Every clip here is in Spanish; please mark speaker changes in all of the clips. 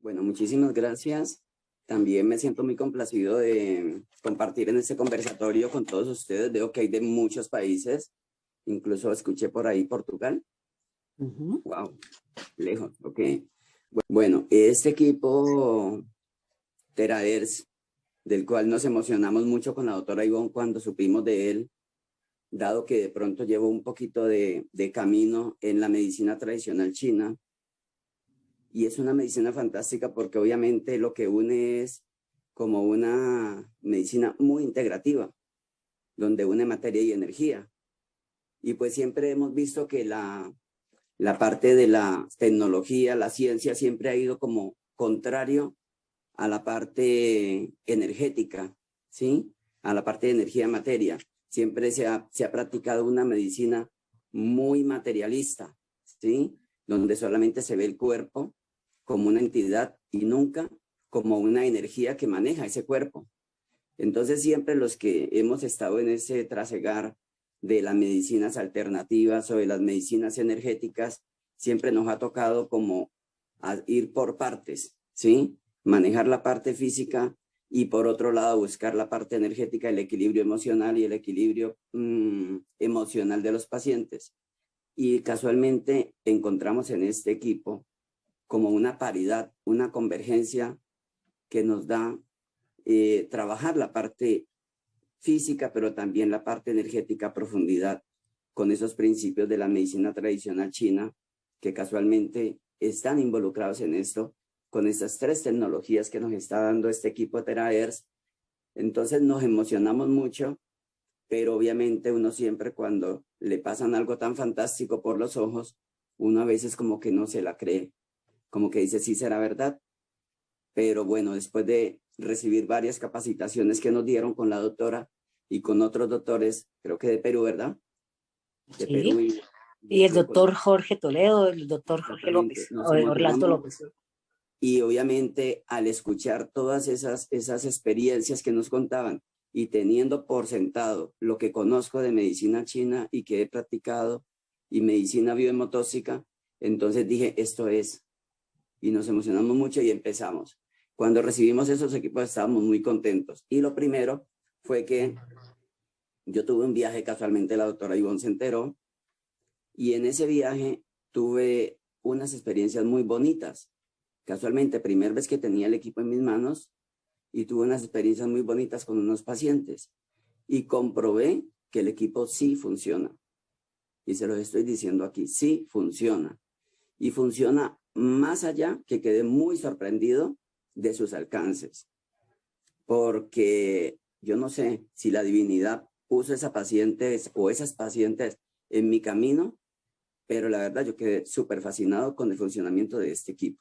Speaker 1: Bueno, muchísimas gracias. También me siento muy complacido de compartir en este conversatorio con todos ustedes. Veo que hay de muchos países, incluso escuché por ahí Portugal. Wow, lejos, ok. Bueno, este equipo Teraers, del cual nos emocionamos mucho con la doctora Ivonne cuando supimos de él, dado que de pronto llevo un poquito de camino en la medicina tradicional china. Y es una medicina fantástica porque obviamente lo que une es como una medicina muy integrativa, donde une materia y energía. Y pues siempre hemos visto que la parte de la tecnología, la ciencia, siempre ha ido como contrario a la parte energética, ¿sí? A la parte de energía-materia. Siempre se ha practicado una medicina muy materialista, ¿sí? Donde solamente se ve el cuerpo como una entidad y nunca como una energía que maneja ese cuerpo. Entonces siempre los que hemos estado en ese trasegar de las medicinas alternativas o de las medicinas energéticas, siempre nos ha tocado como ir por partes, ¿sí? Manejar la parte física y por otro lado buscar la parte energética, el equilibrio emocional y el equilibrio emocional de los pacientes. Y casualmente encontramos en este equipo como una paridad, una convergencia que nos da trabajar la parte física, pero también la parte energética a profundidad, con esos principios de la medicina tradicional china, que casualmente están involucrados en esto, con estas tres tecnologías que nos está dando este equipo Teraers. Entonces nos emocionamos mucho, pero obviamente uno siempre cuando le pasan algo tan fantástico por los ojos, uno a veces como que no se la cree, como que dice, sí será verdad. Pero bueno, después de recibir varias capacitaciones que nos dieron con la doctora y con otros doctores, creo que de Perú, ¿verdad? De
Speaker 2: Sí.
Speaker 1: Perú
Speaker 2: y el doctor Jorge Toledo, el doctor Jorge López, Orlando López.
Speaker 1: Y obviamente al escuchar todas esas experiencias que nos contaban y teniendo por sentado lo que conozco de medicina china y que he practicado y medicina biohemotóxica, entonces dije, esto es. Y nos emocionamos mucho y empezamos. Cuando recibimos esos equipos estábamos muy contentos. Y lo primero fue que yo tuve un viaje, casualmente la doctora Ivonne se enteró, y en ese viaje tuve unas experiencias muy bonitas. Casualmente, primera vez que tenía el equipo en mis manos y tuve unas experiencias muy bonitas con unos pacientes. Y comprobé que el equipo sí funciona. Y se los estoy diciendo aquí, sí funciona. Y funciona más allá, que quedé muy sorprendido de sus alcances. Porque yo no sé si la divinidad puso esa paciente o esas pacientes en mi camino, pero la verdad yo quedé súper fascinado con el funcionamiento de este equipo.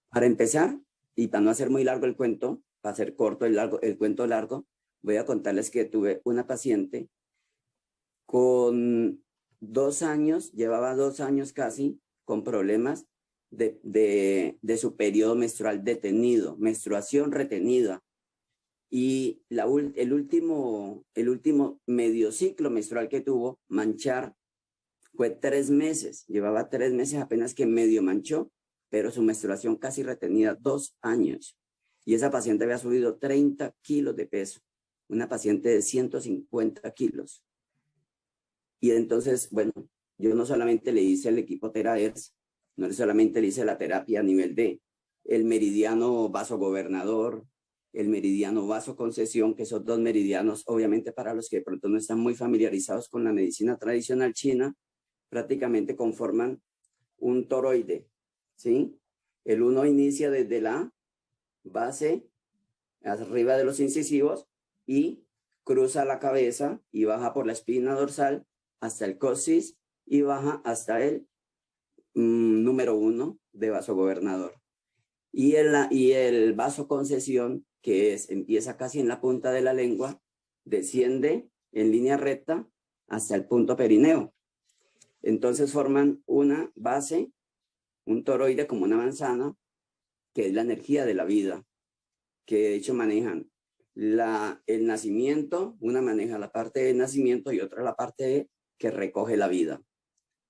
Speaker 1: Para empezar, y para no hacer muy largo el cuento, para hacer corto el cuento largo, voy a contarles que tuve una paciente con 2 años, llevaba 2 años casi, con problemas de su periodo menstrual detenido, menstruación retenida. Y el último medio ciclo menstrual que tuvo, manchar, fue 3 meses. Llevaba 3 meses apenas que medio manchó, pero su menstruación casi retenida 2 años. Y esa paciente había subido 30 kilos de peso. Una paciente de 150 kilos. Y entonces, bueno, yo no solamente le hice el equipo Teraers, no solamente le hice la terapia a nivel de el meridiano vasogobernador, el meridiano vasoconcesión, que son 2 meridianos, obviamente para los que de pronto no están muy familiarizados con la medicina tradicional china, prácticamente conforman un toroide, ¿sí? El uno inicia desde la base, arriba de los incisivos, y cruza la cabeza y baja por la espina dorsal hasta el coxis y baja hasta el número 1 de vasogobernador. Y el vasoconcesión, que empieza casi en la punta de la lengua, desciende en línea recta hasta el punto perineo. Entonces forman una base, un toroide como una manzana, que es la energía de la vida, que de hecho manejan el nacimiento, una maneja la parte del nacimiento y otra la parte que recoge la vida.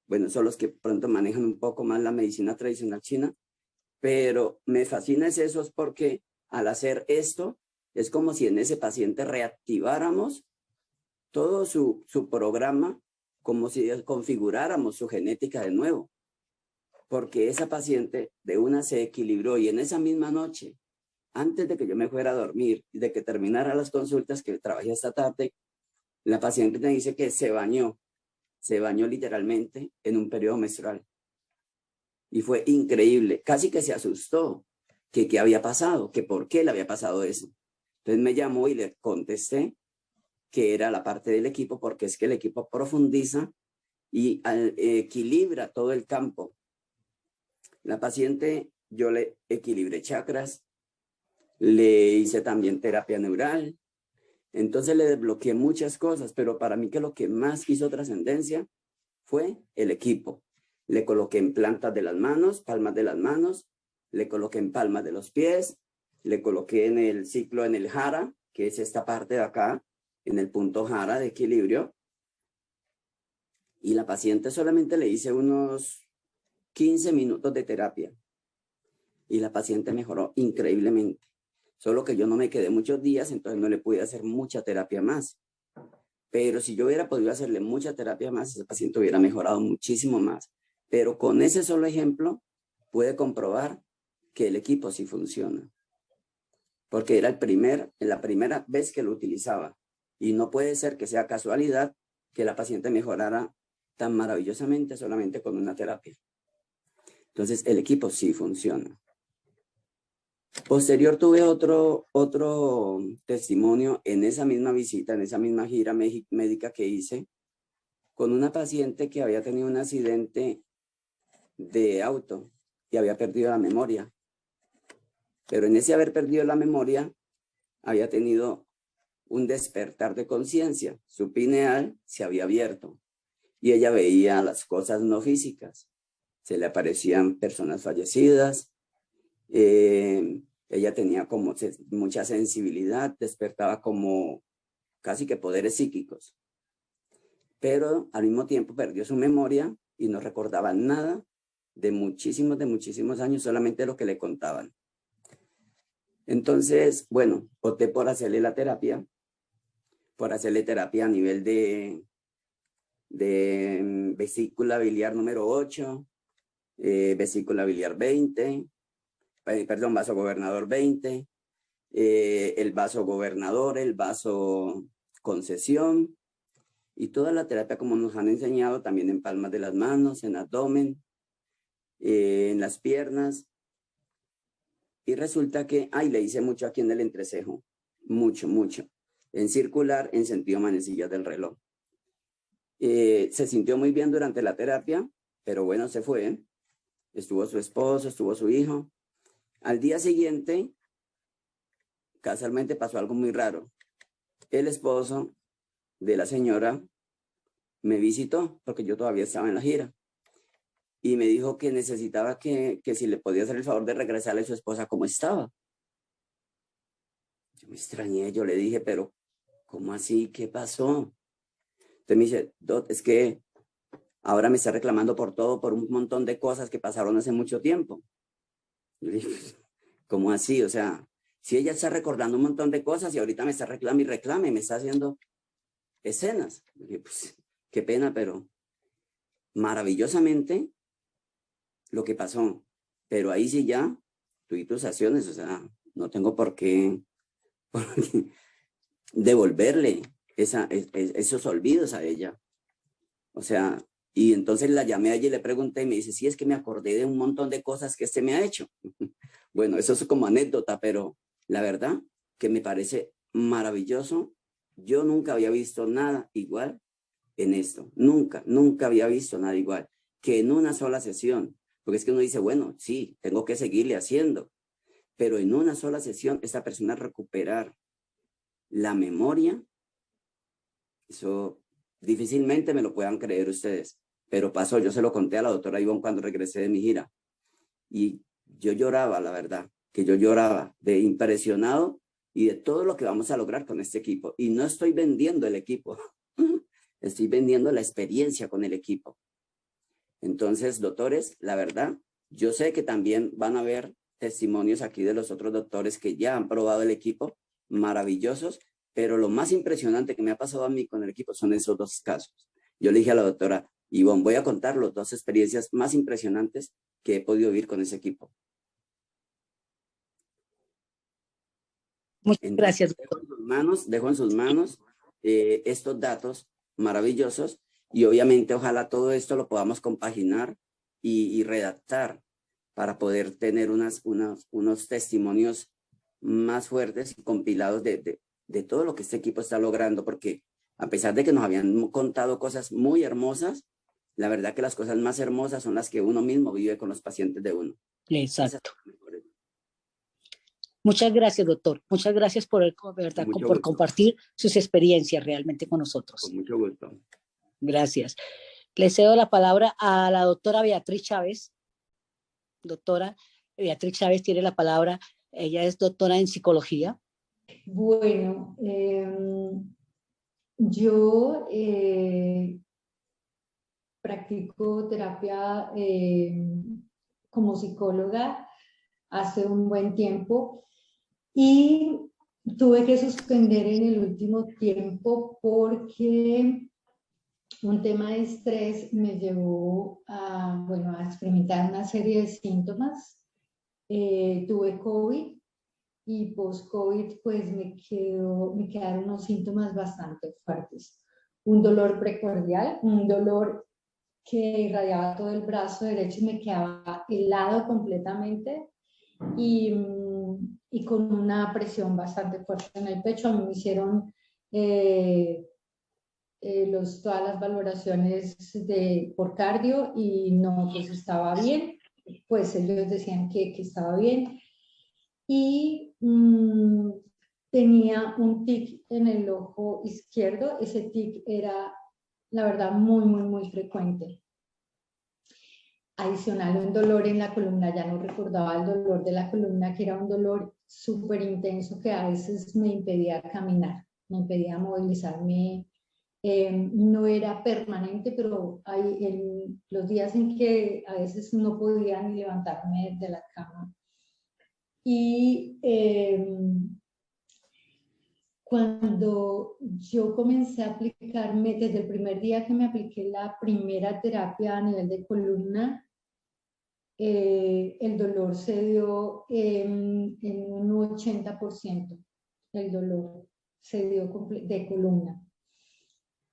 Speaker 1: Bueno, son los que pronto manejan un poco más la medicina tradicional china, Pero me fascina eso es porque al hacer esto, es como si en ese paciente reactiváramos todo su programa, como si configuráramos su genética de nuevo. Porque esa paciente de una se equilibró y en esa misma noche, antes de que yo me fuera a dormir y de que terminara las consultas que trabajé esta tarde, la paciente me dice que se bañó literalmente en un periodo menstrual. Y fue increíble, casi que se asustó, que qué había pasado, que por qué le había pasado eso. Entonces me llamó y le contesté que era la parte del equipo, porque es que el equipo profundiza y equilibra todo el campo. La paciente, yo le equilibré chakras, le hice también terapia neural, entonces le desbloqueé muchas cosas, pero para mí que lo que más hizo trascendencia fue el equipo. Le coloqué en plantas de las manos, palmas de las manos, le coloqué en palmas de los pies, le coloqué en el ciclo, en el jara, que es esta parte de acá, en el punto jara de equilibrio. Y la paciente solamente le hice unos 15 minutos de terapia. Y la paciente mejoró increíblemente. Solo que yo no me quedé muchos días, entonces no le pude hacer mucha terapia más. Pero si yo hubiera podido hacerle mucha terapia más, ese paciente hubiera mejorado muchísimo más. Pero con ese solo ejemplo, puede comprobar que el equipo sí funciona. Porque era la primera vez que lo utilizaba. Y no puede ser que sea casualidad que la paciente mejorara tan maravillosamente solamente con una terapia. Entonces, el equipo sí funciona. Posterior tuve otro testimonio en esa misma visita, en esa misma gira médica que hice, con una paciente que había tenido un accidente de auto y había perdido la memoria. Pero en ese haber perdido la memoria, había tenido un despertar de conciencia. Su pineal se había abierto y ella veía las cosas no físicas. Se le aparecían personas fallecidas. Ella tenía como mucha sensibilidad, despertaba como casi que poderes psíquicos. Pero al mismo tiempo perdió su memoria y no recordaba nada de muchísimos años, solamente lo que le contaban. Entonces, bueno, opté por hacerle la terapia, a nivel de vesícula biliar número 8, vesícula biliar 20, perdón, vaso gobernador 20, el vaso gobernador, el vaso concesión, y toda la terapia como nos han enseñado, también en palmas de las manos, en abdomen, en las piernas. Y resulta que, le hice mucho aquí en el entrecejo, mucho. En circular, en sentido manecillas del reloj. Se sintió muy bien durante la terapia, pero bueno, se fue. Estuvo su esposo, estuvo su hijo. Al día siguiente, casualmente pasó algo muy raro. El esposo de la señora me visitó, porque yo todavía estaba en la gira. Y me dijo que necesitaba que si le podía hacer el favor de regresarle a su esposa como estaba. Yo me extrañé, yo le dije, pero ¿cómo así? ¿Qué pasó? Entonces me dice, Dot, es que ahora me está reclamando por todo, por un montón de cosas que pasaron hace mucho tiempo. Yo dije, ¿cómo así? O sea, si ella está recordando un montón de cosas y ahorita me está reclame y me está haciendo escenas. Yo dije, pues, qué pena, pero maravillosamente lo que pasó. Pero ahí sí ya, tú y tus acciones, o sea, no tengo por qué devolverle esos olvidos a ella. O sea, y entonces la llamé a ella y le pregunté y me dice, sí, es que me acordé de un montón de cosas que me ha hecho. Bueno, eso es como anécdota, pero la verdad que me parece maravilloso. Yo nunca había visto nada igual en esto. Nunca había visto nada igual que en una sola sesión. Porque es que uno dice, bueno, sí, tengo que seguirle haciendo. Pero en una sola sesión, esta persona recuperar la memoria, eso difícilmente me lo puedan creer ustedes. Pero pasó, yo se lo conté a la doctora Ivonne cuando regresé de mi gira. Y yo lloraba, la verdad, que yo lloraba de impresionado y de todo lo que vamos a lograr con este equipo. Y no estoy vendiendo el equipo, estoy vendiendo la experiencia con el equipo. Entonces, doctores, la verdad, yo sé que también van a haber testimonios aquí de los otros doctores que ya han probado el equipo, maravillosos, pero lo más impresionante que me ha pasado a mí con el equipo son esos 2 casos. Yo le dije a la doctora, Ivonne, voy a contar las 2 experiencias más impresionantes que he podido vivir con ese equipo.
Speaker 2: Muchas
Speaker 1: Entonces,
Speaker 2: gracias.
Speaker 1: dejo en sus manos estos datos maravillosos y obviamente ojalá todo esto lo podamos compaginar y redactar para poder tener unos testimonios más fuertes y compilados de todo lo que este equipo está logrando, porque a pesar de que nos habían contado cosas muy hermosas, la verdad que las cosas más hermosas son las que uno mismo vive con los pacientes de uno.
Speaker 2: Exacto. Muchas gracias, doctor. Muchas gracias por compartir sus experiencias realmente con nosotros.
Speaker 1: Con mucho gusto.
Speaker 2: Gracias. Le cedo la palabra a la doctora Beatriz Chávez. Doctora Beatriz Chávez tiene la palabra. Ella es doctora en psicología.
Speaker 3: Bueno, yo practico terapia como psicóloga hace un buen tiempo y tuve que suspender en el último tiempo porque un tema de estrés me llevó a, bueno, a experimentar una serie de síntomas. Tuve COVID y post-COVID pues me quedaron unos síntomas bastante fuertes. Un dolor precordial, un dolor que irradiaba todo el brazo derecho y me quedaba helado completamente y con una presión bastante fuerte en el pecho. A mí me hicieron todas las valoraciones por cardio y no, pues estaba bien, pues ellos decían que estaba bien. Y tenía un tic en el ojo izquierdo. Ese tic era, la verdad, muy frecuente. Adicional, un dolor en la columna, ya no recordaba el dolor de la columna, que era un dolor súper intenso que a veces me impedía caminar, me impedía movilizarme. No era permanente, pero hay los días en que a veces no podía ni levantarme de la cama. Y cuando yo comencé a aplicarme, desde el primer día que me apliqué la primera terapia a nivel de columna, el dolor se dio en un 80%, el dolor se dio de columna.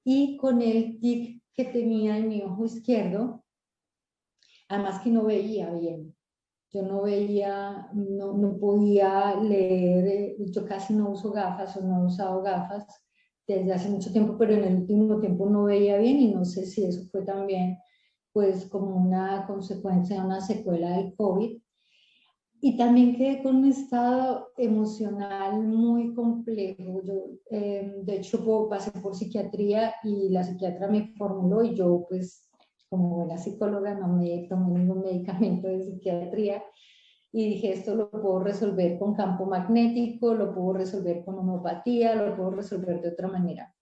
Speaker 3: Y con el tic que tenía en mi ojo izquierdo, además que no veía bien. Yo no veía, no podía leer, yo casi no uso gafas o no he usado gafas desde hace mucho tiempo, pero en el último tiempo no veía bien y no sé si eso fue también pues como una consecuencia, una secuela del COVID. Y también quedé con un estado emocional muy complejo. Yo, de hecho, pasé por psiquiatría y la psiquiatra me formuló y yo pues como buena psicóloga no me tomé ningún medicamento de psiquiatría y dije esto lo puedo resolver con campo magnético, lo puedo resolver con homeopatía, lo puedo resolver de otra manera.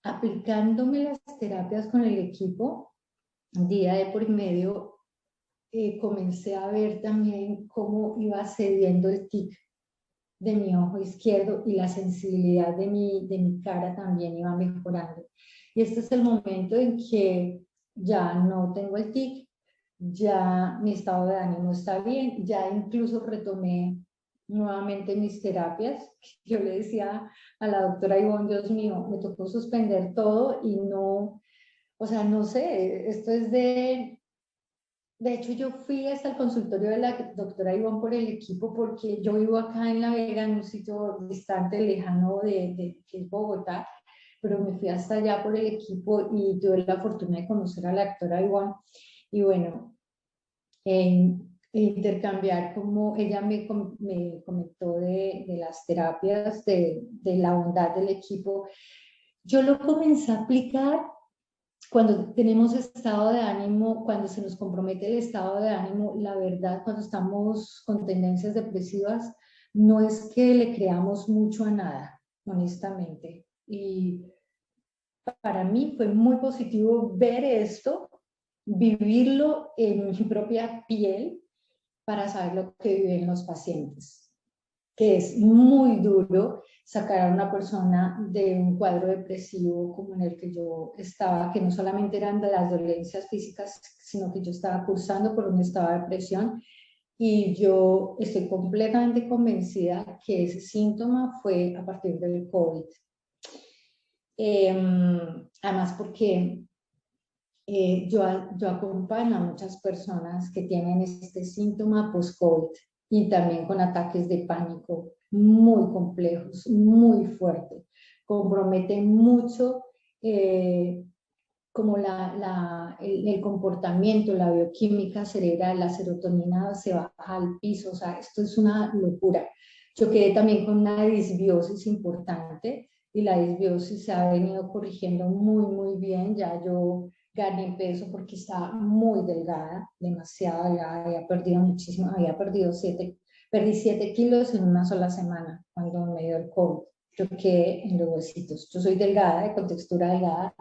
Speaker 3: Aplicándome las terapias con el equipo, día de por medio, comencé a ver también cómo iba cediendo el tic de mi ojo izquierdo y la sensibilidad de mi cara también iba mejorando. Y este es el momento en que ya no tengo el tic, ya mi estado de ánimo está bien, ya incluso retomé nuevamente mis terapias. Yo le decía a la doctora Ivonne, Dios mío, me tocó suspender todo y no, o sea, no sé, esto es de hecho, yo fui hasta el consultorio de la doctora Ivonne por el equipo porque yo vivo acá en La Vega, en un sitio distante, lejano que es Bogotá, pero me fui hasta allá por el equipo y tuve la fortuna de conocer a la doctora Ivonne. Y bueno, intercambiar como ella me comentó de las terapias, de la bondad del equipo. Yo lo comencé a aplicar cuando tenemos estado de ánimo, cuando se nos compromete el estado de ánimo, la verdad, cuando estamos con tendencias depresivas, no es que le creamos mucho a nada, honestamente. Y para mí fue muy positivo ver esto vivirlo en mi propia piel para saber lo que viven los pacientes, que es muy duro sacar a una persona de un cuadro depresivo como en el que yo estaba, que no solamente eran de las dolencias físicas, sino que yo estaba cursando por un estado de depresión, y yo estoy completamente convencida que ese síntoma fue a partir del COVID. Además porque yo acompaño a muchas personas que tienen este síntoma post-COVID y también con ataques de pánico muy complejos, muy fuertes. Comprometen mucho como el comportamiento, la bioquímica cerebral, la serotonina se baja al piso, o sea, esto es una locura. Yo quedé también con una disbiosis importante y la disbiosis se ha venido corrigiendo muy bien. Ya yo gané peso porque estaba muy delgada, demasiado delgada, había perdido muchísimo, perdí 7 kilos en una sola semana cuando me dio el COVID. Yo quedé en los huesitos. Yo soy delgada, con textura delgada,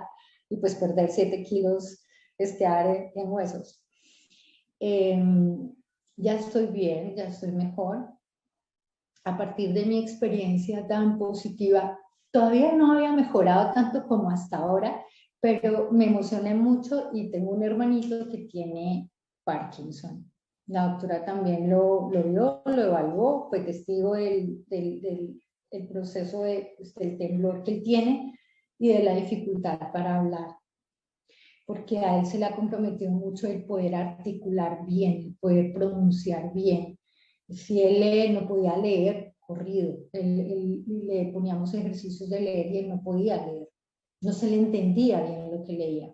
Speaker 3: y pues perder 7 kilos es quedar en huesos. Ya estoy bien, ya estoy mejor. A partir de mi experiencia tan positiva, todavía no había mejorado tanto como hasta ahora, pero me emocioné mucho y tengo un hermanito que tiene Parkinson. La doctora también lo vio, lo evaluó, fue testigo del proceso del temblor que él tiene y de la dificultad para hablar, porque a él se le ha comprometido mucho el poder articular bien, el poder pronunciar bien. Si él no podía leer corrido, le poníamos ejercicios de leer y él no podía leer, no se le entendía bien lo que leía.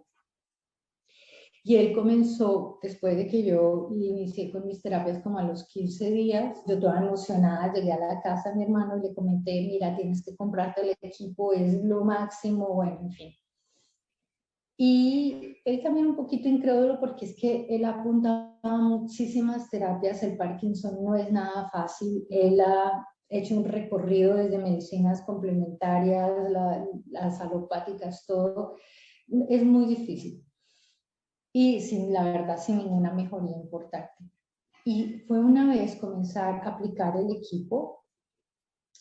Speaker 3: Y él comenzó, después de que yo inicié con mis terapias como a los 15 días, yo toda emocionada, llegué a la casa de mi hermano y le comenté, mira, tienes que comprarte el equipo, es lo máximo, bueno, en fin. Y él también un poquito incrédulo porque es que él apuntaba a muchísimas terapias, el Parkinson no es nada fácil, él ha hecho un recorrido desde medicinas complementarias, las alopáticas, todo, es muy difícil. Y la verdad, sin ninguna mejoría importante. Y fue una vez comenzar a aplicar el equipo,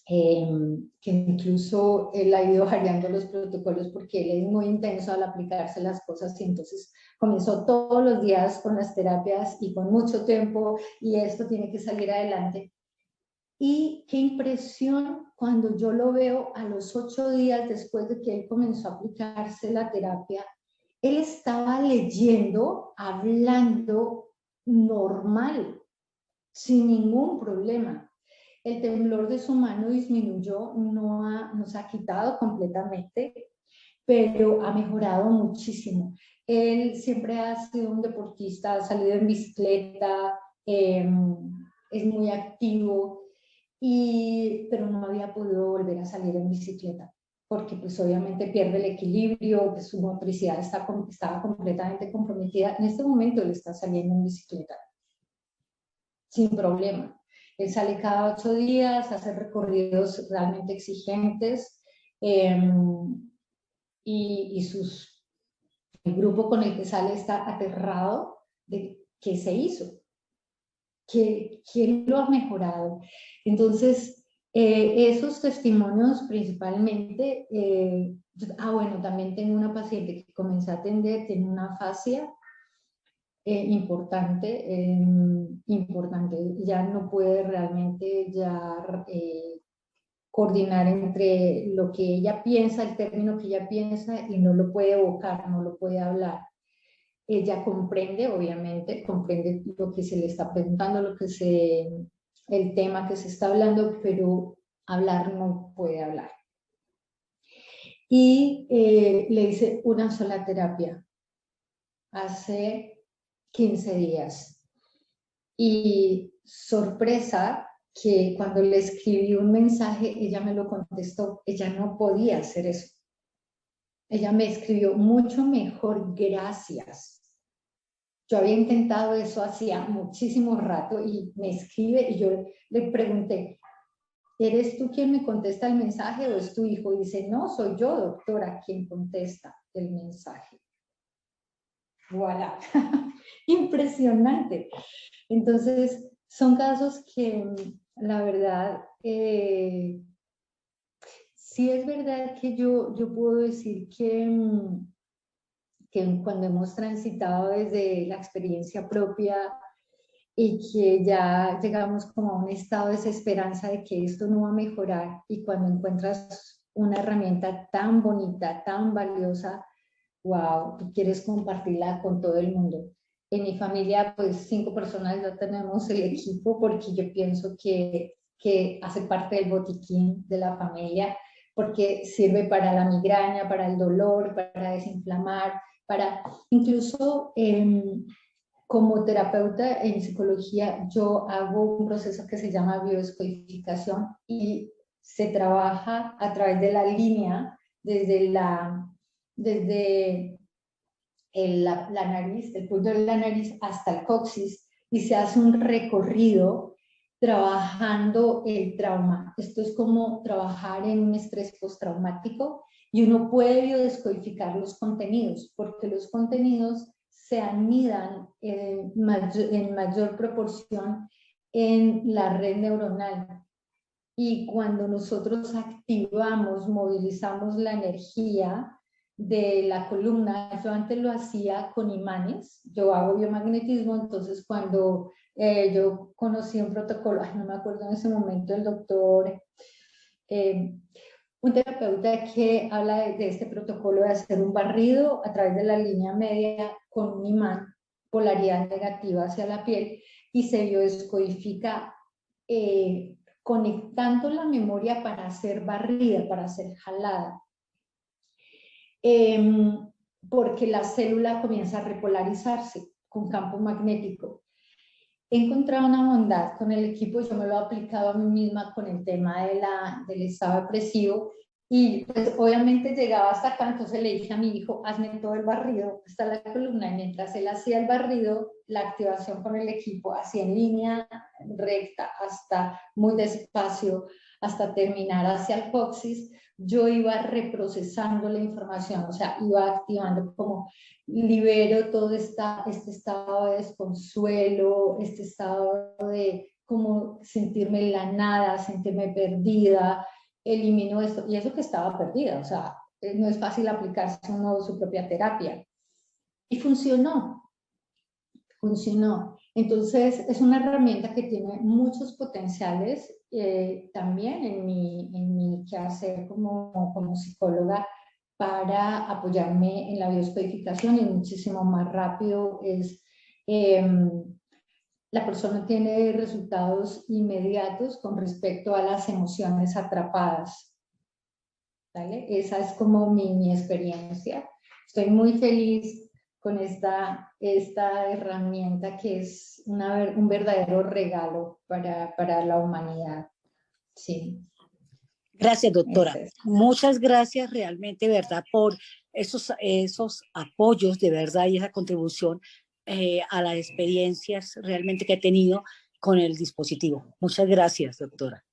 Speaker 3: que incluso él ha ido variando los protocolos porque él es muy intenso al aplicarse las cosas y entonces comenzó todos los días con las terapias y con mucho tiempo y esto tiene que salir adelante. Y qué impresión cuando yo lo veo a los 8 días después de que él comenzó a aplicarse la terapia, él estaba leyendo, hablando normal, sin ningún problema. El temblor de su mano disminuyó, no se ha quitado completamente, pero ha mejorado muchísimo. Él siempre ha sido un deportista, ha salido en bicicleta, es muy activo, pero no había podido volver a salir en bicicleta, porque pues obviamente pierde el equilibrio, pues su motricidad estaba completamente comprometida. En este momento le está saliendo en bicicleta, sin problema. Él sale cada 8 días, hace recorridos realmente exigentes, y el grupo con el que sale está aterrado de qué se hizo, quién lo ha mejorado. Entonces, esos testimonios principalmente, bueno, también tengo una paciente que comencé a atender, tiene una fascia importante, ya no puede realmente coordinar entre lo que ella piensa, el término que ella piensa y no lo puede evocar, no lo puede hablar. Ella comprende, obviamente, comprende lo que se le está preguntando, el tema que se está hablando, pero hablar no puede hablar. Y le hice una sola terapia hace 15 días. Y sorpresa que cuando le escribí un mensaje, ella me lo contestó, ella no podía hacer eso. Ella me escribió mucho mejor, gracias. Yo había intentado eso hacía muchísimo rato y me escribe y yo le pregunté, ¿eres tú quien me contesta el mensaje o es tu hijo? Y dice, no, soy yo, doctora, quien contesta el mensaje. voilà, impresionante. Entonces, son casos que, la verdad, sí es verdad que yo puedo decir que cuando hemos transitado desde la experiencia propia y que ya llegamos como a un estado de desesperanza de que esto no va a mejorar, y cuando encuentras una herramienta tan bonita, tan valiosa, wow, tú quieres compartirla con todo el mundo. En mi familia, pues 5 personas ya tenemos el equipo, porque yo pienso que hace parte del botiquín de la familia, porque sirve para la migraña, para el dolor, para desinflamar, para incluso como terapeuta en psicología, yo hago un proceso que se llama biodescodificación, y se trabaja a través de la línea desde la nariz, el punto de la nariz hasta el coxis, y se hace un recorrido trabajando el trauma. Esto es como trabajar en un estrés postraumático, y uno puede biodescodificar los contenidos, porque los contenidos se anidan en mayor proporción en la red neuronal. Y cuando nosotros activamos, movilizamos la energía de la columna, yo antes lo hacía con imanes, yo hago biomagnetismo, entonces cuando yo conocí un protocolo, no me acuerdo en ese momento el doctor, un terapeuta que habla de este protocolo de hacer un barrido a través de la línea media con un imán, polaridad negativa hacia la piel, y se biodescodifica conectando la memoria para hacer barrida, para hacer jalada. Porque la célula comienza a repolarizarse con campo magnético. He encontrado una bondad con el equipo, yo me lo he aplicado a mí misma con el tema del estado depresivo, y pues obviamente llegaba hasta acá, entonces le dije a mi hijo, hazme todo el barrido hasta la columna, y mientras él hacía el barrido, la activación con el equipo, así en línea recta, hasta muy despacio, hasta terminar hacia el coxis, yo iba reprocesando la información, o sea, iba activando, como libero todo este estado de desconsuelo, este estado de como sentirme en la nada, sentirme perdida, elimino esto, y eso que estaba perdida, o sea, no es fácil aplicarse uno su propia terapia. Y funcionó. Entonces, es una herramienta que tiene muchos potenciales, también en mi quehacer como psicóloga, para apoyarme en la biodescodificación, y muchísimo más rápido. La persona tiene resultados inmediatos con respecto a las emociones atrapadas, ¿vale? Esa es como mi experiencia. Estoy muy feliz con esta herramienta, que es un verdadero regalo para la humanidad. Sí.
Speaker 2: Gracias, doctora. Muchas gracias realmente, ¿verdad?, por esos apoyos de verdad y esa contribución a las experiencias realmente que he tenido con el dispositivo. Muchas gracias, doctora.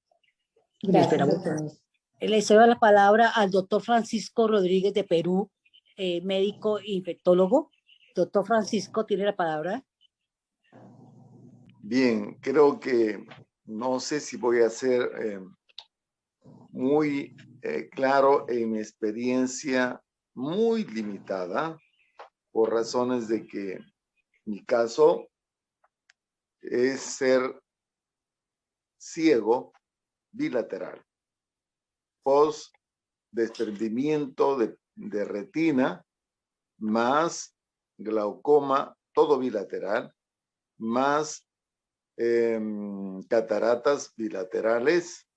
Speaker 3: Gracias a todos.
Speaker 2: Le cedo la palabra al doctor Francisco Rodríguez de Perú, médico infectólogo. Doctor Francisco, tiene la palabra.
Speaker 4: Bien, creo que no sé si voy a ser muy claro en mi experiencia muy limitada, por razones de que mi caso es ser ciego bilateral, post desprendimiento de retina, más glaucoma, todo bilateral, más cataratas bilaterales,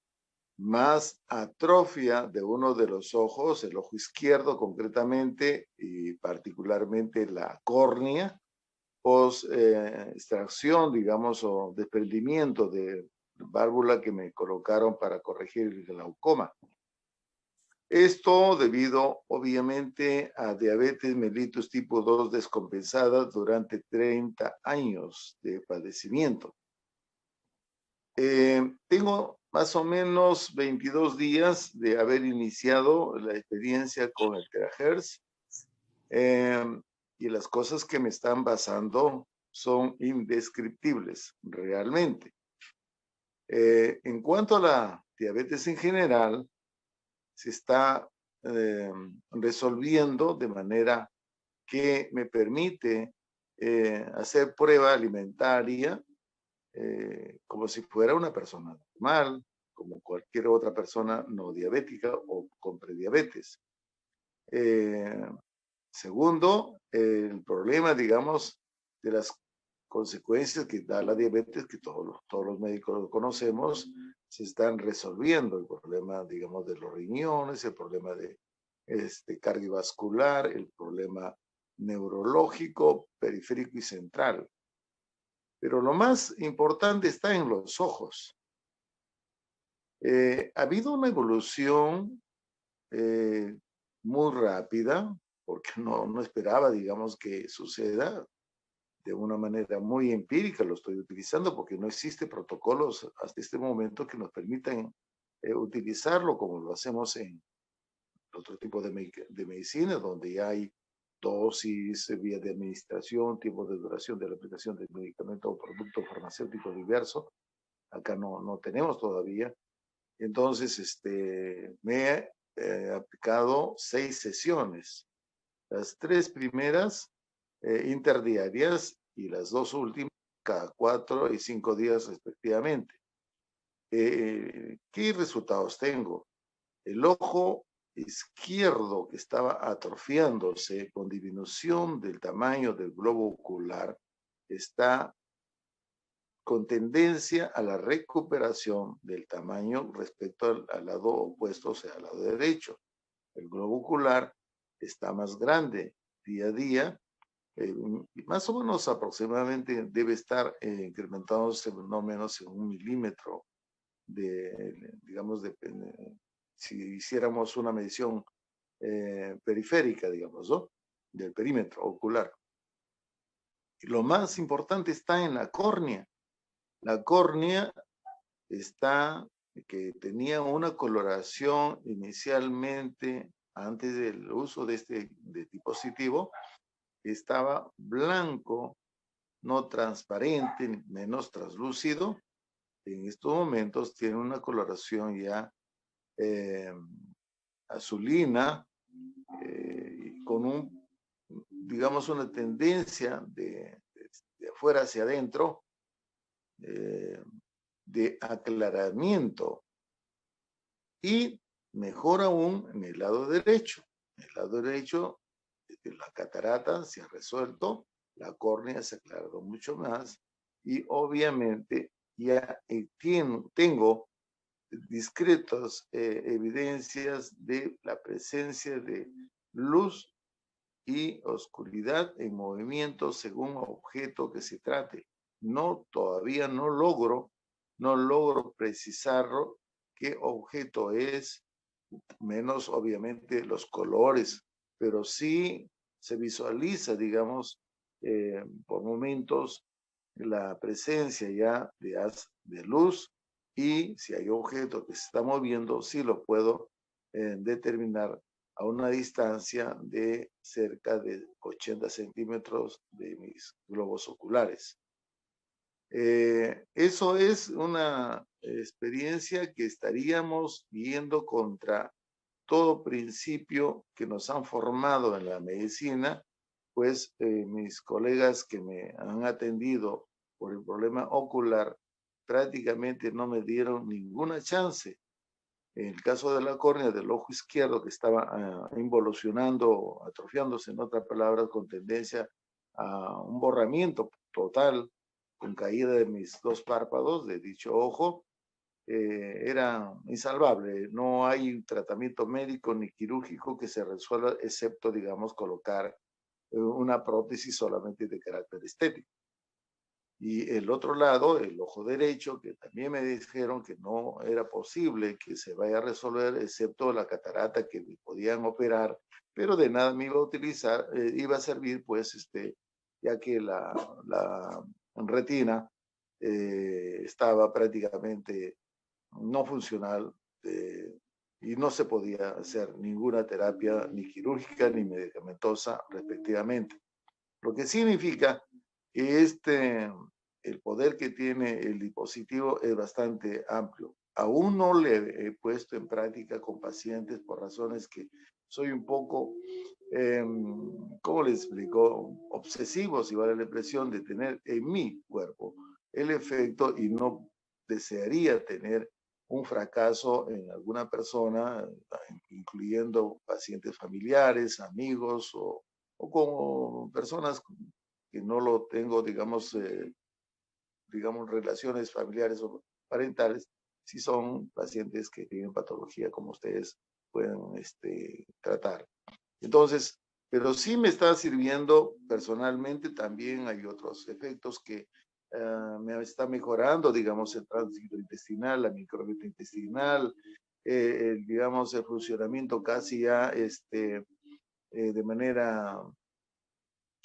Speaker 4: más atrofia de uno de los ojos, el ojo izquierdo concretamente, y particularmente la córnea, post extracción, digamos, o desprendimiento de válvula que me colocaron para corregir el glaucoma. Esto debido, obviamente, a diabetes mellitus tipo 2 descompensada durante 30 años de padecimiento. Tengo más o menos 22 días de haber iniciado la experiencia con el terahertz, y las cosas que me están pasando son indescriptibles, realmente. En cuanto a la diabetes en general, se está resolviendo de manera que me permite hacer prueba alimentaria como si fuera una persona normal, como cualquier otra persona no diabética o con prediabetes. Segundo, el problema, digamos, de las consecuencias que da la diabetes, que todos los médicos lo conocemos, se están resolviendo. El problema, digamos, de los riñones, el problema de cardiovascular, el problema neurológico, periférico y central. Pero lo más importante está en los ojos. Ha habido una evolución muy rápida, porque no esperaba, digamos, que suceda de una manera muy empírica. Lo estoy utilizando porque no existe protocolos hasta este momento que nos permitan utilizarlo como lo hacemos en otro tipo de medicina, donde ya hay dosis, vía de administración, tiempo de duración de la aplicación del medicamento o producto farmacéutico diverso. Acá no tenemos todavía. Entonces, me he aplicado 6 sesiones. Las 3 primeras interdiarias y las 2 últimas cada 4 y 5 días respectivamente. ¿Qué resultados tengo? El ojo izquierdo que estaba atrofiándose con disminución del tamaño del globo ocular está con tendencia a la recuperación del tamaño respecto al lado opuesto, o sea, al lado derecho. El globo ocular está más grande día a día, más o menos aproximadamente debe estar incrementándose no menos en 1 milímetro digamos, si hiciéramos una medición periférica, digamos, ¿no? Del perímetro ocular. Y lo más importante está en la córnea. La córnea que tenía una coloración inicialmente, antes del uso de este dispositivo, estaba blanco, no transparente, menos translúcido. En estos momentos tiene una coloración ya azulina, con digamos, una tendencia de afuera hacia adentro, de aclaramiento. Y mejor aún en el lado derecho. En el lado derecho, la catarata se ha resuelto, la córnea se ha aclarado mucho más y obviamente ya tengo discretas evidencias de la presencia de luz y oscuridad en movimiento según objeto que se trate. Todavía no logro precisarlo qué objeto es, menos obviamente los colores, pero sí se visualiza, digamos, por momentos la presencia ya de luz, y si hay objeto que se está moviendo, sí lo puedo determinar a una distancia de cerca de 80 centímetros de mis globos oculares. Eso es una experiencia que estaríamos yendo contra todo principio que nos han formado en la medicina, pues mis colegas que me han atendido por el problema ocular prácticamente no me dieron ninguna chance. En el caso de la córnea del ojo izquierdo, que estaba involucionando, atrofiándose, en otras palabras, con tendencia a un borramiento total, con caída de mis 2 párpados de dicho ojo, era insalvable. No hay tratamiento médico ni quirúrgico que se resuelva, excepto, digamos, colocar una prótesis solamente de carácter estético. Y el otro lado, el ojo derecho, que también me dijeron que no era posible que se vaya a resolver, excepto la catarata que me podían operar, pero de nada me iba a servir, pues, ya que la retina estaba prácticamente no funcional, y no se podía hacer ninguna terapia, ni quirúrgica, ni medicamentosa, respectivamente. Lo que significa que el poder que tiene el dispositivo es bastante amplio. Aún no le he puesto en práctica con pacientes por razones que soy un poco, ¿cómo les explico? Obsesivo, si vale la expresión, de tener en mi cuerpo el efecto y no desearía tener un fracaso en alguna persona, incluyendo pacientes familiares, amigos o con personas que no lo tengo, digamos, relaciones familiares o parentales, si son pacientes que tienen patología como ustedes pueden tratar. Entonces, pero sí me está sirviendo personalmente. También hay otros efectos que me está mejorando, digamos, el tránsito intestinal, la microbiota intestinal, digamos, el funcionamiento casi ya de manera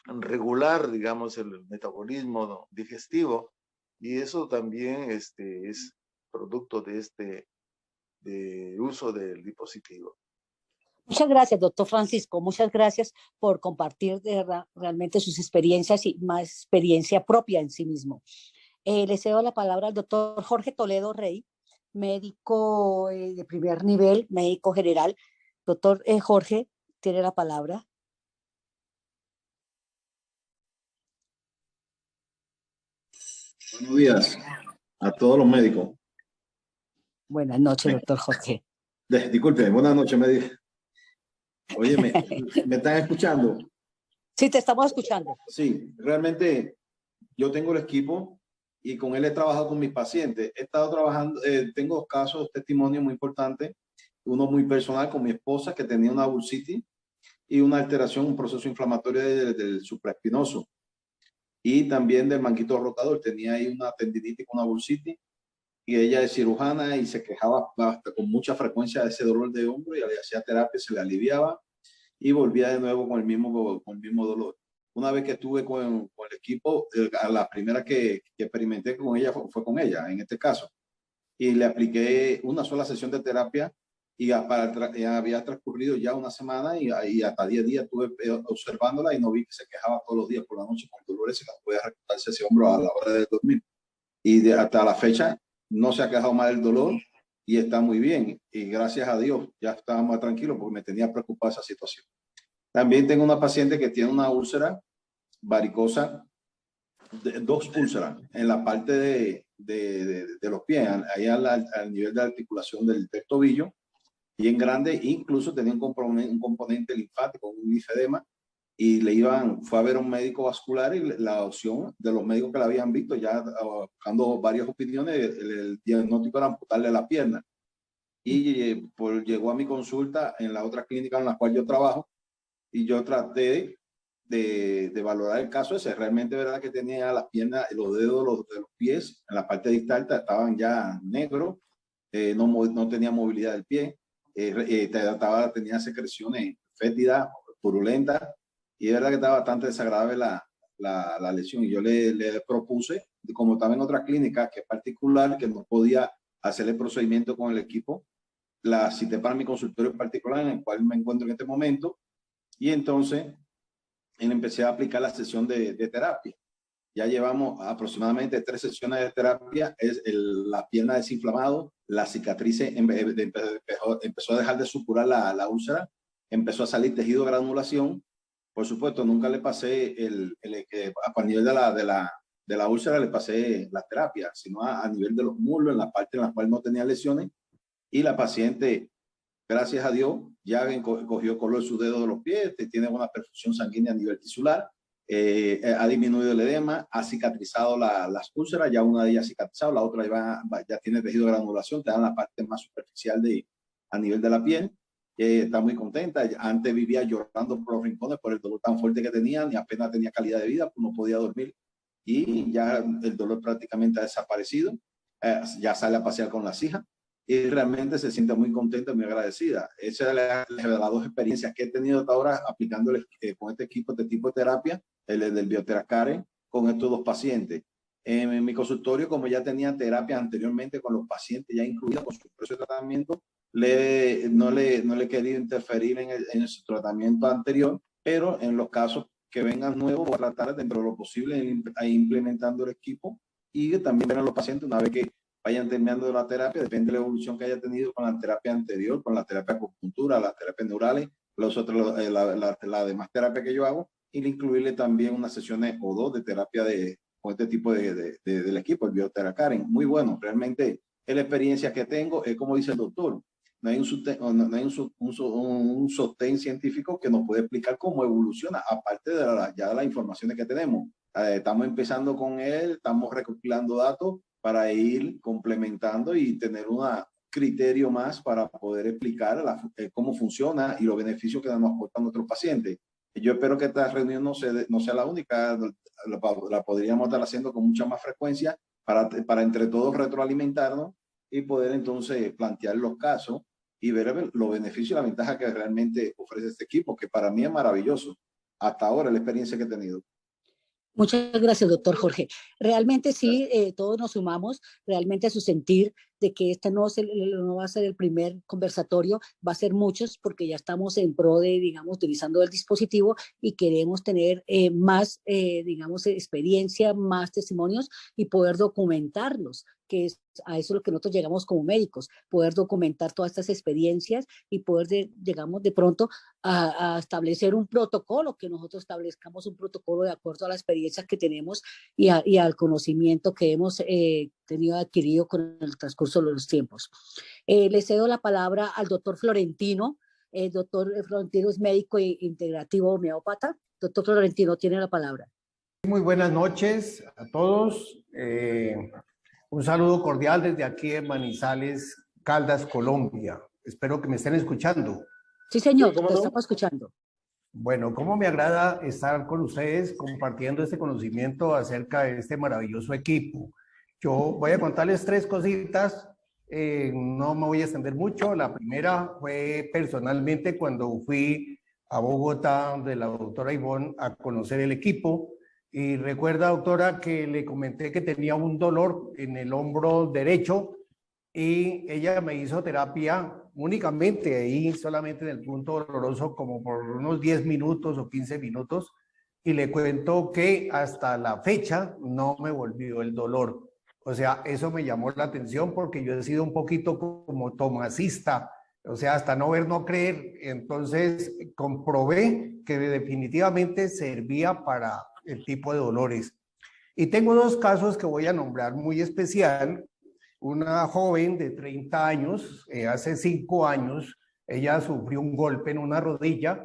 Speaker 4: regular, digamos, el metabolismo digestivo, y eso también es producto de uso del dispositivo.
Speaker 2: Muchas gracias, doctor Francisco. Muchas gracias por compartir realmente sus experiencias y más experiencia propia en sí mismo. Le cedo la palabra al doctor Jorge Toledo Rey, médico de primer nivel, médico general. Doctor Jorge, tiene la palabra.
Speaker 5: Buenos días a todos los médicos.
Speaker 2: Buenas noches, doctor Jorge.
Speaker 5: Disculpe, buenas noches, médico. Oye, ¿me están escuchando?
Speaker 2: Sí, te estamos escuchando.
Speaker 5: Sí, realmente yo tengo el equipo y con él he trabajado con mis pacientes. He estado trabajando, tengo casos, testimonios muy importantes. Uno muy personal con mi esposa que tenía una bursitis y una alteración, un proceso inflamatorio del supraespinoso. Y también del manguito rotador. Tenía ahí una tendinitis con una bursitis. Y ella es cirujana y se quejaba con mucha frecuencia de ese dolor de hombro, y le hacía terapia, se le aliviaba y volvía de nuevo con el mismo dolor. Una vez que estuve con el equipo, a la primera que experimenté con ella fue con ella, en este caso. Y le apliqué una sola sesión de terapia y había transcurrido ya una semana y hasta 10 días estuve observándola y no vi que se quejaba todos los días por la noche con dolores y no podía recostarse ese hombro a la hora de dormir. Y hasta la fecha no se ha quejado más del dolor y está muy bien. Y gracias a Dios ya estaba más tranquilo porque me tenía preocupada esa situación. También tengo una paciente que tiene una úlcera varicosa, dos úlceras en la parte de los pies, ahí al nivel de articulación del tobillo, bien grande. Incluso tenía un componente linfático, un linfedema, y fue a ver a un médico vascular y la opción de los médicos que la habían visto, ya buscando varias opiniones, el diagnóstico era amputarle la pierna. Y llegó a mi consulta en la otra clínica en la cual yo trabajo, y yo traté de valorar el caso ese. Realmente, verdad que tenía las piernas, los dedos de los pies, en la parte distal estaban ya negros, no tenía movilidad del pie, tenía secreciones fétidas, purulentas, y es verdad que estaba bastante desagradable la lesión. Y yo le propuse, como estaba en otra clínica que es particular, que no podía hacer el procedimiento con el equipo, la cité para mi consultorio particular en el cual me encuentro en este momento. Y entonces empecé a aplicar la sesión de terapia. Ya llevamos aproximadamente 3 sesiones de terapia. La pierna desinflamado, la cicatriz empezó a dejar de supurar la úlcera, empezó a salir tejido de granulación. Por supuesto, nunca le pasé a nivel de la úlcera, le pasé la terapia, sino a nivel de los muslos, en la parte en la cual no tenía lesiones. Y la paciente, gracias a Dios, ya cogió color su dedo de los pies, tiene una perfusión sanguínea a nivel tisular, ha disminuido el edema, ha cicatrizado las úlceras, ya una de ellas ha cicatrizado, la otra ya tiene tejido de granulación, te dan la parte más superficial a nivel de la piel. Está muy contenta. Antes vivía llorando por los rincones por el dolor tan fuerte que tenía, ni apenas tenía calidad de vida, pues no podía dormir, y ya el dolor prácticamente ha desaparecido. Ya sale a pasear con las hijas y realmente se siente muy contenta, muy agradecida. Esa es las 2 experiencias que he tenido hasta ahora aplicando con este equipo de tipo de terapia, el del Bioteracare, con estos 2 pacientes. En mi consultorio, como ya tenía terapia anteriormente con los pacientes ya incluidos con su proceso de tratamiento, no le he querido interferir en su tratamiento anterior, pero en los casos que vengan nuevos, voy a tratar dentro de lo posible ir implementando el equipo y que también verán los pacientes una vez que vayan terminando la terapia, depende de la evolución que haya tenido con la terapia anterior, con la terapia de acupuntura, las terapias neurales, la demás terapia que yo hago, y incluirle también unas sesiones o dos de terapia con este tipo del equipo, el Bioteracaren. Muy bueno, realmente es la experiencia que tengo, es como dice el doctor, no hay un sostén científico que nos puede explicar cómo evoluciona, aparte de ya las informaciones que tenemos. Estamos empezando con él, estamos recopilando datos para ir complementando y tener un criterio más para poder explicar cómo funciona y los beneficios que nos aportan nuestros pacientes. Yo espero que esta reunión no sea la única, la podríamos estar haciendo con mucha más frecuencia para entre todos retroalimentarnos y poder entonces plantear los casos y ver los beneficios y la ventaja que realmente ofrece este equipo, que para mí es maravilloso. Hasta ahora la experiencia que he tenido.
Speaker 2: Muchas gracias, doctor Jorge. Realmente sí, todos nos sumamos realmente a su sentir de que este no va a ser el primer conversatorio, va a ser muchos porque ya estamos en pro de, digamos, utilizando el dispositivo y queremos tener más, digamos, experiencia, más testimonios y poder documentarlos, que es a eso es lo que nosotros llegamos como médicos, poder documentar todas estas experiencias y poder, digamos, de pronto a establecer un protocolo, que nosotros establezcamos un protocolo de acuerdo a las experiencias que tenemos y al conocimiento que hemos tenido adquirido con el transcurso de los tiempos. Le cedo la palabra al doctor Florentino. El doctor Florentino es médico integrativo homeópata. Doctor Florentino, tiene la palabra.
Speaker 6: Muy buenas noches a todos. Un saludo cordial desde aquí en Manizales, Caldas, Colombia. Espero que me estén escuchando.
Speaker 2: Sí, señor, te estamos escuchando.
Speaker 6: Bueno, cómo me agrada estar con ustedes compartiendo este conocimiento acerca de este maravilloso equipo. Yo voy a contarles 3 cositas, no me voy a extender mucho. La primera fue personalmente cuando fui a Bogotá de la doctora Ivonne a conocer el equipo. Y recuerda, doctora, que le comenté que tenía un dolor en el hombro derecho y ella me hizo terapia únicamente ahí, solamente en el punto doloroso, como por unos 10 minutos o 15 minutos. Y le cuento que hasta la fecha no me volvió el dolor. O sea, eso me llamó la atención porque yo he sido un poquito como tomasista, o sea, hasta no ver, no creer. Entonces comprobé que definitivamente servía para el tipo de dolores. Y tengo 2 casos que voy a nombrar muy especial. Una joven de 30 años, hace 5 años, ella sufrió un golpe en una rodilla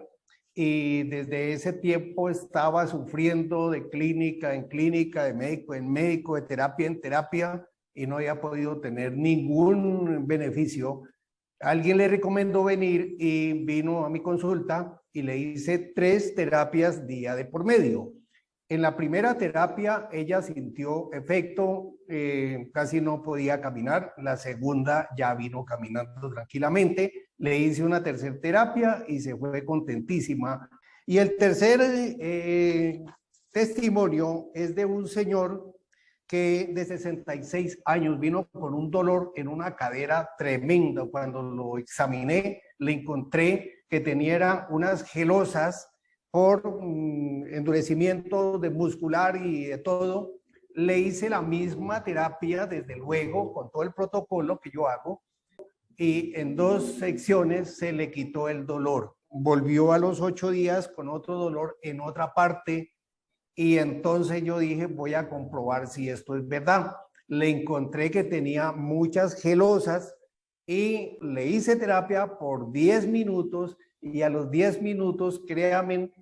Speaker 6: y desde ese tiempo estaba sufriendo de clínica en clínica, de médico en médico, de terapia en terapia y no había podido tener ningún beneficio. Alguien le recomendó venir y vino a mi consulta y le hice 3 terapias día de por medio. En la primera terapia ella sintió efecto, casi no podía caminar. La segunda ya vino caminando tranquilamente. Le hice una tercera terapia y se fue contentísima. Y el tercer testimonio es de un señor que de 66 años vino con un dolor en una cadera tremendo. Cuando lo examiné, le encontré que tenía unas gelosas por endurecimiento de muscular y de todo. Le hice la misma terapia, desde luego, con todo el protocolo que yo hago, y en 2 secciones se le quitó el dolor. Volvió a los 8 días con otro dolor en otra parte, y entonces yo dije, voy a comprobar si esto es verdad. Le encontré que tenía muchas gelosas y le hice terapia por 10 minutos, y a los 10 minutos, créanme,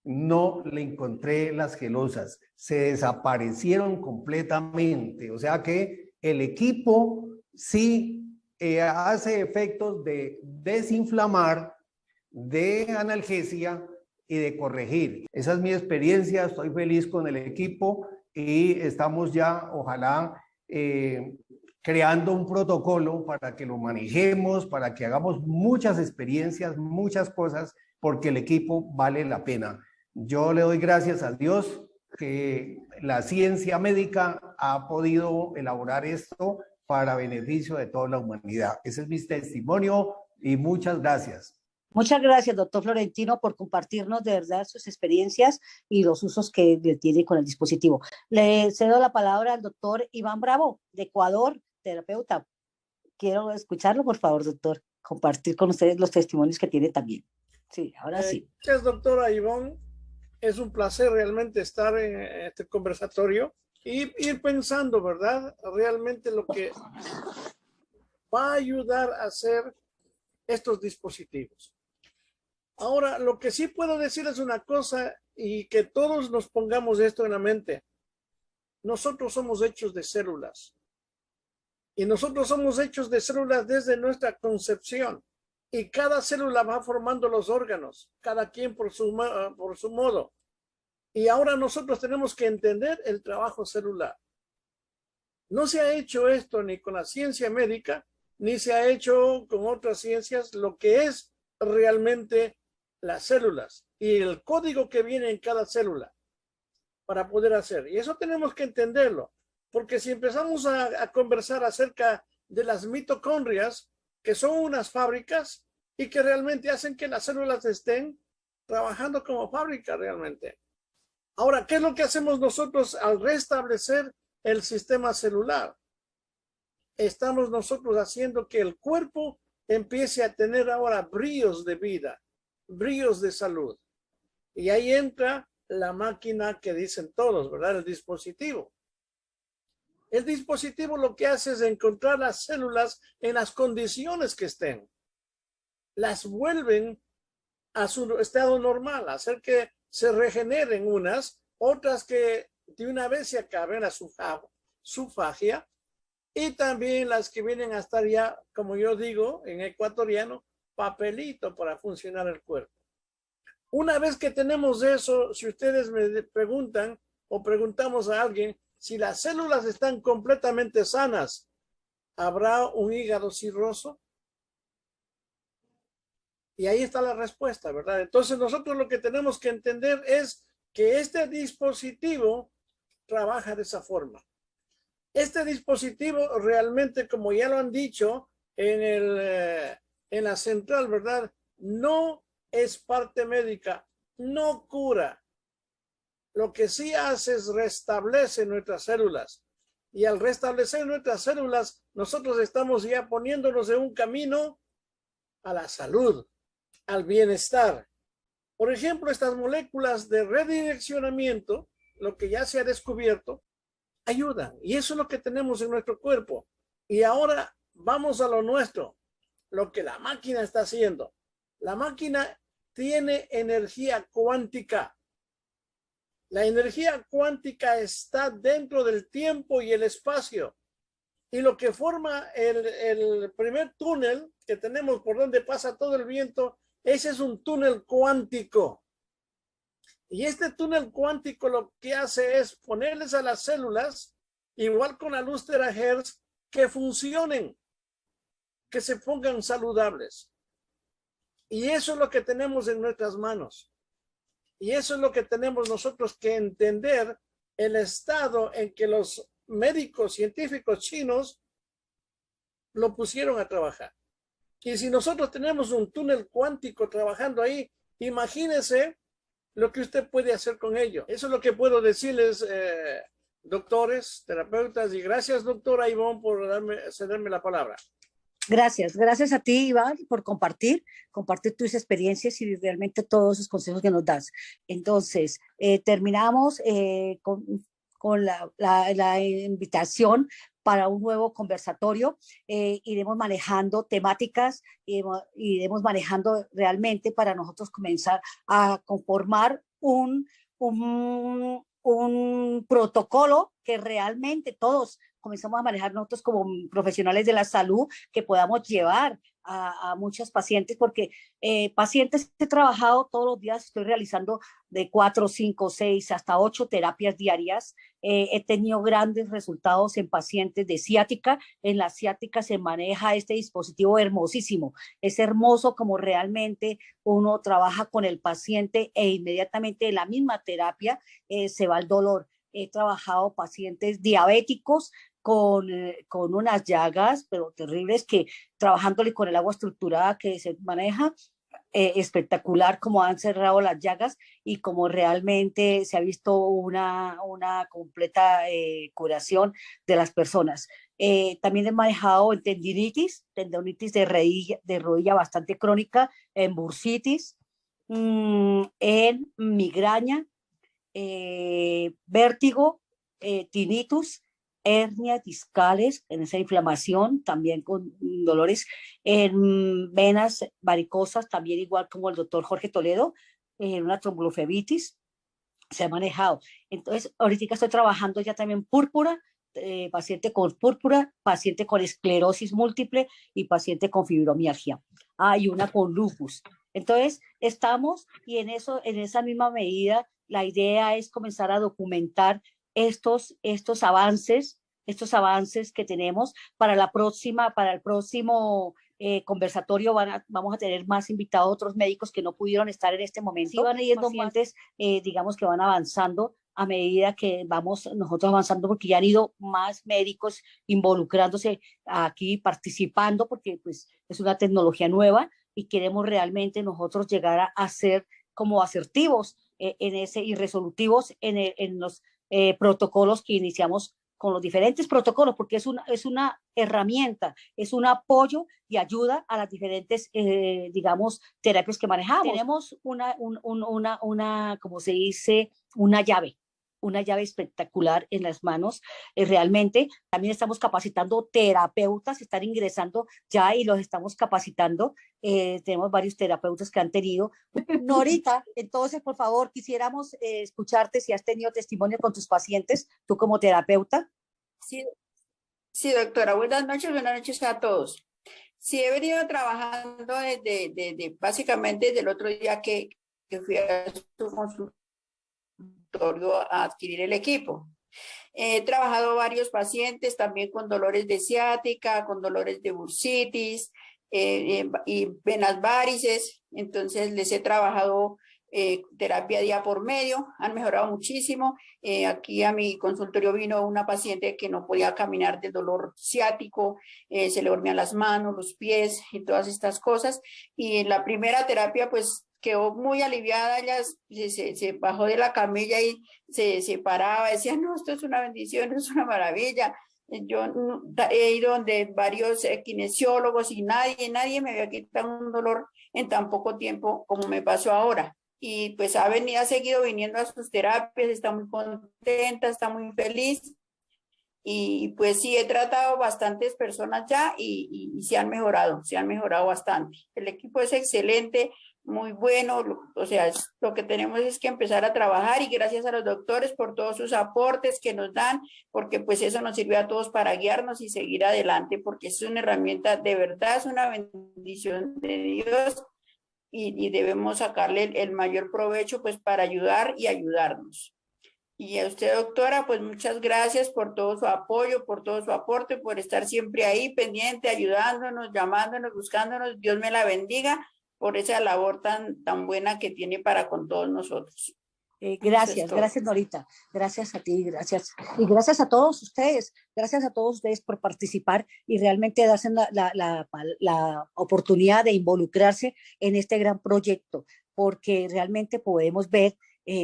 Speaker 6: no le encontré las gelosas, se desaparecieron completamente. O sea que el equipo sí hace efectos de desinflamar, de analgesia y de corregir. Esa es mi experiencia, estoy feliz con el equipo y estamos ya, ojalá, creando un protocolo para que lo manejemos, para que hagamos muchas experiencias, muchas cosas, porque el equipo vale la pena. Yo le doy gracias a Dios que la ciencia médica ha podido elaborar esto para beneficio de toda la humanidad. Ese es mi testimonio y muchas gracias.
Speaker 2: Muchas gracias, doctor Florentino, por compartirnos de verdad sus experiencias y los usos que le tiene con el dispositivo. Le cedo la palabra al doctor Iván Bravo, de Ecuador, terapeuta. Quiero escucharlo, por favor, doctor, compartir con ustedes los testimonios que tiene también. Sí, ahora sí.
Speaker 7: Gracias, doctora Ivonne. Es un placer realmente estar en este conversatorio y ir pensando, ¿verdad? Realmente lo que va a ayudar a hacer estos dispositivos. Ahora, lo que sí puedo decir es una cosa y que todos nos pongamos esto en la mente. Nosotros somos hechos de células y nosotros somos hechos de células desde nuestra concepción y cada célula va formando los órganos, cada quien por su modo. Y ahora nosotros tenemos que entender el trabajo celular. No se ha hecho esto ni con la ciencia médica, ni se ha hecho con otras ciencias, lo que es realmente las células y el código que viene en cada célula para poder hacer. Y eso tenemos que entenderlo, porque si empezamos a conversar acerca de las mitocondrias, que son unas fábricas y que realmente hacen que las células estén trabajando como fábrica realmente. Ahora, ¿qué es lo que hacemos nosotros al restablecer el sistema celular? Estamos nosotros haciendo que el cuerpo empiece a tener ahora bríos de vida, bríos de salud. Y ahí entra la máquina que dicen todos, ¿verdad? El dispositivo. El dispositivo lo que hace es encontrar las células en las condiciones que estén. Las vuelven a su estado normal, hacer que se regeneren unas, otras que de una vez se acaben a su fagia, y también las que vienen a estar ya, como yo digo, en ecuatoriano, papelito para funcionar el cuerpo. Una vez que tenemos eso, si ustedes me preguntan o preguntamos a alguien si las células están completamente sanas, ¿habrá un hígado cirroso? Y ahí está la respuesta, ¿verdad? Entonces nosotros lo que tenemos que entender es que este dispositivo trabaja de esa forma. Este dispositivo realmente, como ya lo han dicho en la central, ¿verdad? No es parte médica, no cura. Lo que sí hace es restablece nuestras células. Y al restablecer nuestras células, nosotros estamos ya poniéndonos en un camino a la salud, al bienestar. Por ejemplo, estas moléculas de redireccionamiento, lo que ya se ha descubierto, ayudan. Y eso es lo que tenemos en nuestro cuerpo. Y ahora vamos a lo nuestro, lo que la máquina está haciendo. La máquina tiene energía cuántica. La energía cuántica está dentro del tiempo y el espacio. Y lo que forma el primer túnel que tenemos por donde pasa todo el viento, ese es un túnel cuántico. Y este túnel cuántico lo que hace es ponerles a las células, igual con la luz terahertz, que funcionen, que se pongan saludables. Y eso es lo que tenemos en nuestras manos. Y eso es lo que tenemos nosotros que entender, el estado en que los médicos científicos chinos lo pusieron a trabajar. Y si nosotros tenemos un túnel cuántico trabajando ahí, imagínense lo que usted puede hacer con ello. Eso es lo que puedo decirles, doctores, terapeutas, y gracias, doctora Ivonne, por cederme la palabra.
Speaker 2: Gracias, gracias a ti, Iván, por compartir tus experiencias y realmente todos esos consejos que nos das. Entonces, terminamos con la invitación para un nuevo conversatorio. Iremos manejando temáticas, iremos manejando realmente para nosotros comenzar a conformar un protocolo que realmente todos comenzamos a manejar nosotros como profesionales de la salud, que podamos llevar a muchos pacientes, porque pacientes he trabajado todos los días, estoy realizando de 4, 5, 6, hasta 8 terapias diarias. He tenido grandes resultados en pacientes de ciática. En la ciática se maneja este dispositivo hermosísimo. Es hermoso como realmente uno trabaja con el paciente e inmediatamente en la misma terapia se va el dolor. He trabajado pacientes diabéticos con unas llagas, pero terribles, que trabajándole con el agua estructurada que se maneja, espectacular como han cerrado las llagas y como realmente se ha visto una completa curación de las personas. También he manejado en tendinitis de rodilla bastante crónica, en bursitis, en migraña, vértigo, tinnitus, hernias discales, en esa inflamación, también con dolores en venas varicosas, también igual como el doctor Jorge Toledo, en una tromboflebitis, se ha manejado. Entonces, ahorita estoy trabajando ya también púrpura, paciente con púrpura, paciente con esclerosis múltiple y paciente con fibromialgia. Y una con lupus. Entonces, estamos y en esa misma medida, la idea es comenzar a documentar estos avances que tenemos para el próximo conversatorio. Vamos a tener más invitados, otros médicos que no pudieron estar en este momento. Sí, van a ir pacientes, digamos que van avanzando a medida que vamos nosotros avanzando, porque ya han ido más médicos involucrándose aquí, participando, porque pues es una tecnología nueva y queremos realmente nosotros llegar a ser como asertivos y resolutivos en los protocolos que iniciamos, con los diferentes protocolos, porque es una herramienta, es un apoyo y ayuda a las diferentes, digamos, terapias que manejamos. Tenemos como se dice, una llave espectacular en las manos, realmente. También estamos capacitando terapeutas, están ingresando ya y los estamos capacitando. Tenemos varios terapeutas que han tenido. Norita, entonces, por favor, quisiéramos escucharte si has tenido testimonio con tus pacientes, tú como terapeuta.
Speaker 8: Sí, sí, doctora, buenas noches a todos. Sí, he venido trabajando básicamente desde el otro día que fui a su consultorio a adquirir el equipo. He trabajado varios pacientes también con dolores de ciática, con dolores de bursitis y venas varices. Entonces les he trabajado terapia día por medio, han mejorado muchísimo. Aquí a mi consultorio vino una paciente que no podía caminar del dolor ciático, se le dormían las manos, los pies y todas estas cosas. Y en la primera terapia pues quedó muy aliviada, ella se bajó de la camilla y se paraba, decía, no, esto es una bendición, es una maravilla. Yo he ido donde varios kinesiólogos y nadie me había quitado un dolor en tan poco tiempo como me pasó ahora. Y pues ha seguido viniendo a sus terapias, está muy contenta, está muy feliz. Y pues sí, he tratado bastantes personas ya y se han mejorado bastante. El equipo es excelente, muy bueno, o sea, lo que tenemos es que empezar a trabajar y gracias a los doctores por todos sus aportes que nos dan, porque pues eso nos sirve a todos para guiarnos y seguir adelante, porque es una herramienta, de verdad es una bendición de Dios y debemos sacarle el mayor provecho pues para ayudar y ayudarnos. Y a usted, doctora, pues muchas gracias por todo su apoyo, por todo su aporte, por estar siempre ahí pendiente, ayudándonos, llamándonos, buscándonos. Dios me la bendiga por esa labor tan buena que tiene para con todos nosotros.
Speaker 2: Gracias Norita, gracias a ti, gracias. Y gracias a todos ustedes por participar y realmente darse la oportunidad de involucrarse en este gran proyecto, porque realmente podemos ver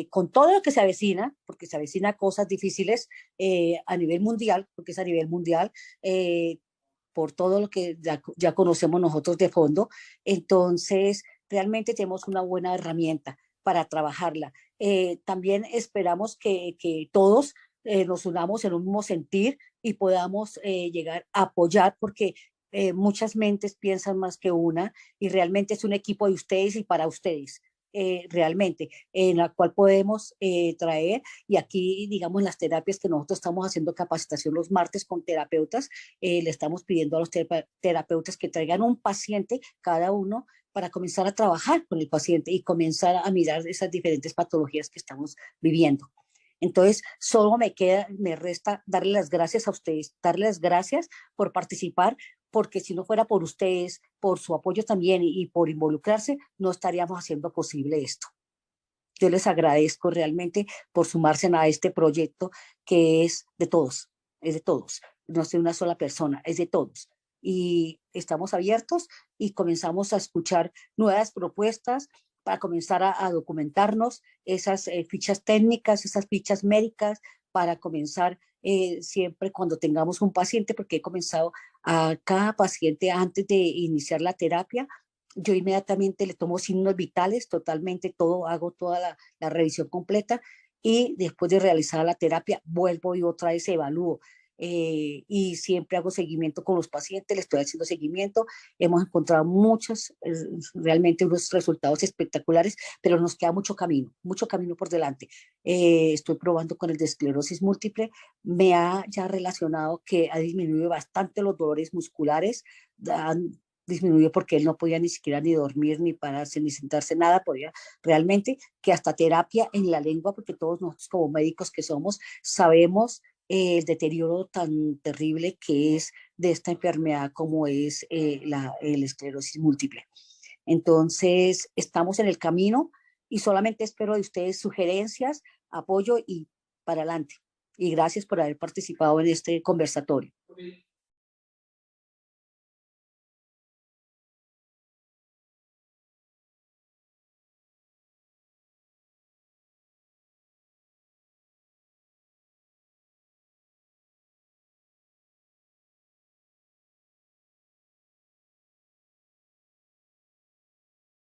Speaker 2: con todo lo que se avecina, porque se avecina cosas difíciles a nivel mundial, porque es a nivel mundial, por todo lo que ya conocemos nosotros de fondo. Entonces, realmente tenemos una buena herramienta para trabajarla. También esperamos que todos nos unamos en un mismo sentir y podamos llegar a apoyar, porque muchas mentes piensan más que una y realmente es un equipo de ustedes y para ustedes. Realmente, en la cual podemos traer, y aquí digamos las terapias que nosotros estamos haciendo capacitación los martes con terapeutas, le estamos pidiendo a los terapeutas que traigan un paciente cada uno para comenzar a trabajar con el paciente y comenzar a mirar esas diferentes patologías que estamos viviendo. Entonces, solo me resta darle las gracias a ustedes, darles las gracias por participar, porque si no fuera por ustedes, por su apoyo también y por involucrarse, no estaríamos haciendo posible esto. Yo les agradezco realmente por sumarse a este proyecto que es de todos, no es de una sola persona, es de todos. y estamos abiertos y comenzamos a escuchar nuevas propuestas para comenzar a documentarnos esas fichas técnicas, esas fichas médicas, para comenzar siempre cuando tengamos un paciente, porque he comenzado a cada paciente antes de iniciar la terapia, yo inmediatamente le tomo signos vitales, totalmente todo, hago toda la revisión completa y después de realizar la terapia vuelvo y otra vez evalúo. Y siempre hago seguimiento con los pacientes, les estoy haciendo seguimiento. Hemos encontrado realmente unos resultados espectaculares, pero nos queda mucho camino por delante. Estoy probando con el de esclerosis múltiple, me ha ya relacionado que ha disminuido bastante los dolores musculares, han disminuyó porque él no podía ni siquiera ni dormir, ni pararse, ni sentarse, nada, podía realmente, que hasta terapia en la lengua, porque todos nosotros como médicos que somos, sabemos el deterioro tan terrible que es de esta enfermedad como es el esclerosis múltiple. Entonces, estamos en el camino y solamente espero de ustedes sugerencias, apoyo y para adelante. Y gracias por haber participado en este conversatorio.